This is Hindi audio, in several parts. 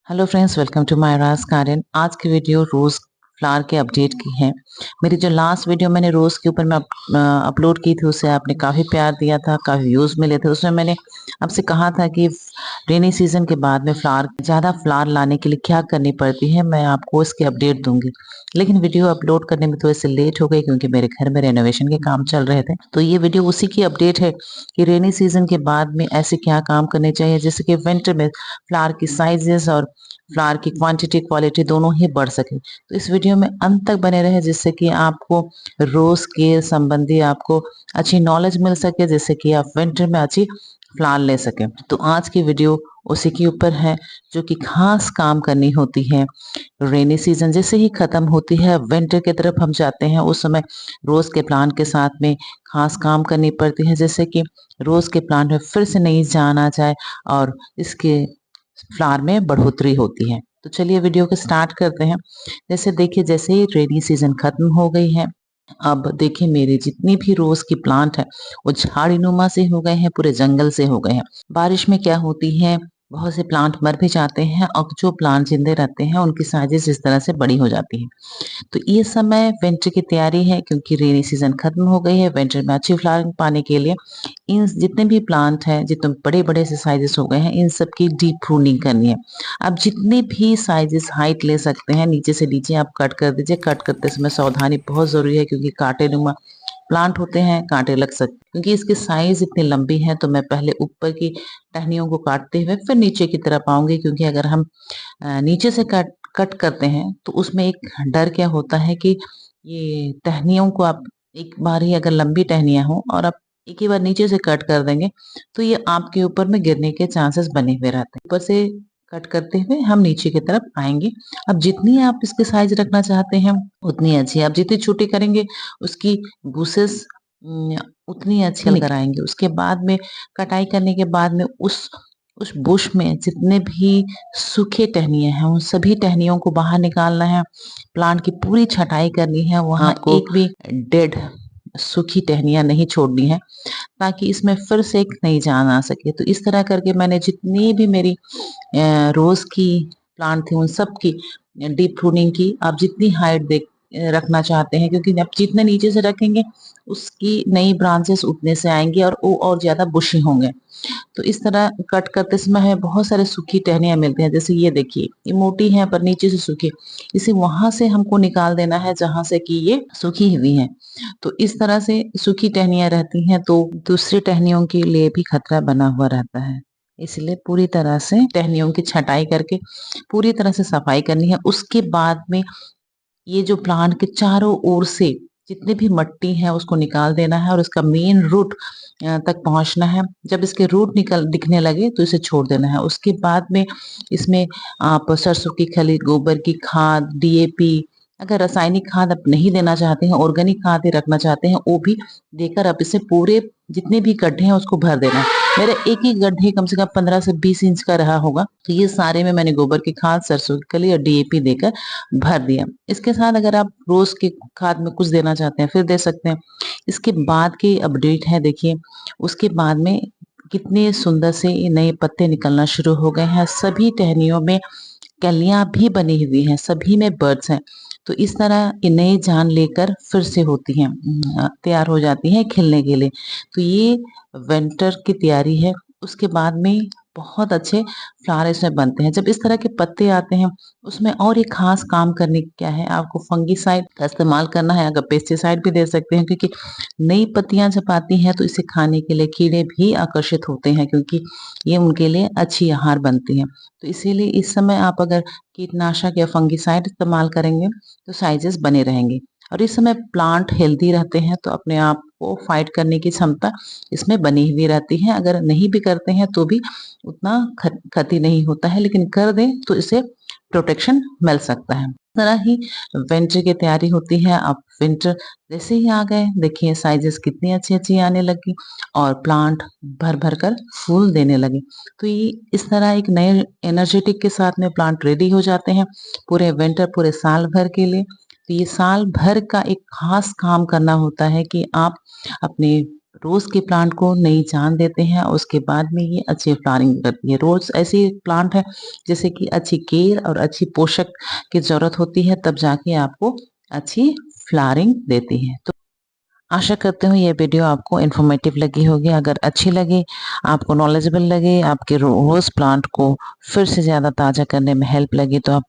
Hello friends, welcome to my Raj garden. आज की वीडियो रोज फ्लावर के अपडेट की है। मेरी जो लास्ट वीडियो मैंने रोज के ऊपर में अपलोड की थी, उसे आपने काफ़ी प्यार दिया था, काफ़ी व्यूज़ मिले थे। उसमें मैंने आपसे कहा था कि रेनी सीजन के बाद में ज़्यादा फ्लावर लाने के लिए क्या करनी पड़ती है, मैं आपको इसके अपडेट दूंगी। लेकिन वीडियो अपलोड करने में थोड़ी सी लेट हो गई क्योंकि मेरे घर में रेनोवेशन के काम चल रहे थे। तो ये वीडियो उसी की अपडेट है कि रेनी सीजन के बाद में ऐसे क्या काम करने चाहिए जिससे कि विंटर में फ्लावर की साइजेस और फ्लावर की क्वांटिटी क्वालिटी दोनों ही बढ़ सके। तो इस वीडियो में अंत तक बने रहे जिससे कि आपको रोज के संबंधी आपको अच्छी नॉलेज मिल सके, जिससे कि आप विंटर में अच्छी फ्लावर ले सके। तो आज की वीडियो उसी के ऊपर है जो कि खास काम करनी होती है। रेनी सीजन जैसे ही खत्म होती है, विंटर की तरफ हम जाते हैं, उस समय रोज के प्लांट के साथ में खास काम करनी पड़ती है, जैसे कि रोज के प्लांट में फिर से नई जान आ जाए और इसके फ्लावर में बढ़ोतरी होती है। तो चलिए वीडियो को स्टार्ट करते हैं। जैसे ही रेनी सीजन खत्म हो गई है, अब देखिए मेरे जितनी भी रोज की प्लांट है वो झाड़ीनुमा से हो गए हैं, पूरे जंगल से हो गए हैं। बारिश में क्या होती है, बहुत से प्लांट मर भी जाते हैं और जो प्लांट जिंदे रहते हैं उनकी साइजेस इस तरह से बड़ी हो जाती है। तो ये समय विंटर की तैयारी है क्योंकि रेनी सीजन खत्म हो गई है। विंटर में अच्छी फ्लावरिंग पाने के लिए इन जितने भी प्लांट हैं, जितने बड़े बड़े से साइजेस हो गए हैं, इन सब की डीप प्रूनिंग करनी है। आप जितने भी साइजेस हाइट ले सकते हैं, नीचे से नीचे आप कट कर दीजिए। कट करते समय सावधानी बहुत जरूरी है क्योंकि कांटेनुमा प्लांट होते हैं, कांटे लग सकते हैं। क्योंकि इसकी साइज इतनी लंबी है तो मैं पहले ऊपर की टहनियों को काटते हुए फिर नीचे की तरफ आऊंगी, क्योंकि अगर हम नीचे से कट कट करते हैं तो उसमें एक डर क्या होता है कि ये टहनियों को आप एक बार ही अगर लंबी टहनियां हो और आप एक ही बार नीचे से कट कर देंगे तो ये आपके ऊपर में गिरने के चांसेस बने हुए रहते हैं। ऊपर से कट करते हुए हम नीचे की तरफ आएंगे। अब जितनी आप इसकी साइज रखना चाहते हैं उतनी अच्छी, आप जितनी छोटी करेंगे उसकी बुसेस उतनी अच्छी निकल आएंगे। उसके बाद में कटाई करने के बाद में उस बुश में जितने भी सूखे टहनियाँ हैं उन सभी टहनियों को बाहर निकालना है। प्लांट की पूरी छटाई करनी है, वहां आपको एक भी डेड सूखी टहनियाँ नहीं छोड़नी है ताकि इसमें फिर से एक नई जान आ सके। तो इस तरह करके मैंने जितनी भी मेरी रोज की प्लांट थी उन सब की डीप प्रूनिंग की। आप जितनी हाइट देख रखना चाहते हैं, क्योंकि आप जितने नीचे से रखेंगे उसकी नई ब्रांचेस उतने से आएंगी और वो और ज्यादा बुशी होंगे। तो इस तरह कट करते समय हमें बहुत सारे सूखी टहनियां मिलती हैं। जैसे ये देखिए, ये मोटी है पर नीचे से सूखी, इसे वहां से हमको निकाल देना है जहां से कि ये सूखी हुई है। तो इस तरह से सूखी टहनियां रहती हैं तो दूसरी टहनियों के लिए भी खतरा बना हुआ रहता है। इसलिए पूरी तरह से टहनियों की छटाई करके पूरी तरह से सफाई करनी है। उसके बाद में ये जो प्लांट के चारों ओर से जितनी भी मिट्टी है उसको निकाल देना है और उसका मेन रूट तक पहुंचना है। जब इसके रूट निकल दिखने लगे तो इसे छोड़ देना है। उसके बाद में इसमें आप सरसों की खली, गोबर की खाद, डीएपी, अगर रासायनिक खाद आप नहीं देना चाहते हैं, ऑर्गेनिक खाद ही रखना चाहते हैं, वो भी देकर आप इसे पूरे जितने भी गड्ढे हैं उसको भर देना है। मेरे एक ही गड्ढे कम से कम 15 से 20 इंच का रहा होगा, तो ये सारे में मैंने गोबर की खाद, सरसों की खली और डीएपी देकर भर दिया। इसके साथ अगर आप रोज की खाद में कुछ देना चाहते हैं फिर दे सकते हैं। इसके बाद की अपडेट है, देखिए उसके बाद में कितने सुंदर से ये नए पत्ते निकलना शुरू हो गए हैं। सभी टहनियों में कलियां भी बनी हुई हैं, सभी में बर्ड्स हैं। तो इस तरह ये नई जान लेकर फिर से होती हैं, तैयार हो जाती हैं खिलने के लिए। तो ये विंटर की तैयारी है। उसके बाद में बहुत अच्छे फ्लावर इसमें बनते हैं। जब इस तरह के पत्ते आते हैं उसमें और एक खास काम करने की क्या है, आपको फंगीसाइड का इस्तेमाल करना है। अगर पेस्टिसाइड भी दे सकते हैं, क्योंकि नई पत्तियां जब आती हैं तो इसे खाने के लिए कीड़े भी आकर्षित होते हैं, क्योंकि ये उनके लिए अच्छी आहार बनती है। तो इसीलिए इस समय आप अगर कीटनाशक या फंगीसाइड इस्तेमाल करेंगे तो साइजेस बने रहेंगे। और इस समय प्लांट हेल्दी रहते हैं तो अपने आप को फाइट करने की क्षमता इसमें बनी हुई रहती है। अगर नहीं भी करते हैं तो भी उतना क्षति नहीं होता है, लेकिन कर दें तो इसे प्रोटेक्शन मिल सकता है। इस तरह ही विंटर की तैयारी होती है। अब विंटर जैसे ही आ गए, देखिए साइजेस कितनी अच्छी अच्छी आने लगी और प्लांट भर भर कर फूल देने लगे। तो ये इस तरह एक नए एनर्जेटिक के साथ में प्लांट रेडी हो जाते हैं पूरे विंटर, पूरे साल भर के लिए। तो ये साल भर का एक खास काम करना होता है कि आप अपने रोज के प्लांट को नई जान देते हैं, उसके बाद में ये अच्छी फ्लावरिंग करती है। रोज ऐसी प्लांट है जैसे कि अच्छी केयर और अच्छी पोषक की जरूरत होती है, तब जाके आपको अच्छी फ्लावरिंग देती है। तो आशा करती हूँ ये वीडियो आपको इन्फॉर्मेटिव लगी होगी। अगर अच्छी लगे, आपको नॉलेजेबल लगे, आपके रोज प्लांट को फिर से ज़्यादा ताज़ा करने में हेल्प लगी, तो आप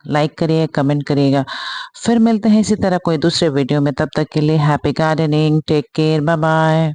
लाइक करिए, कमेंट करिएगा। फिर मिलते हैं इसी तरह कोई दूसरे वीडियो में। तब तक के लिए happy gardening, take care, bye bye.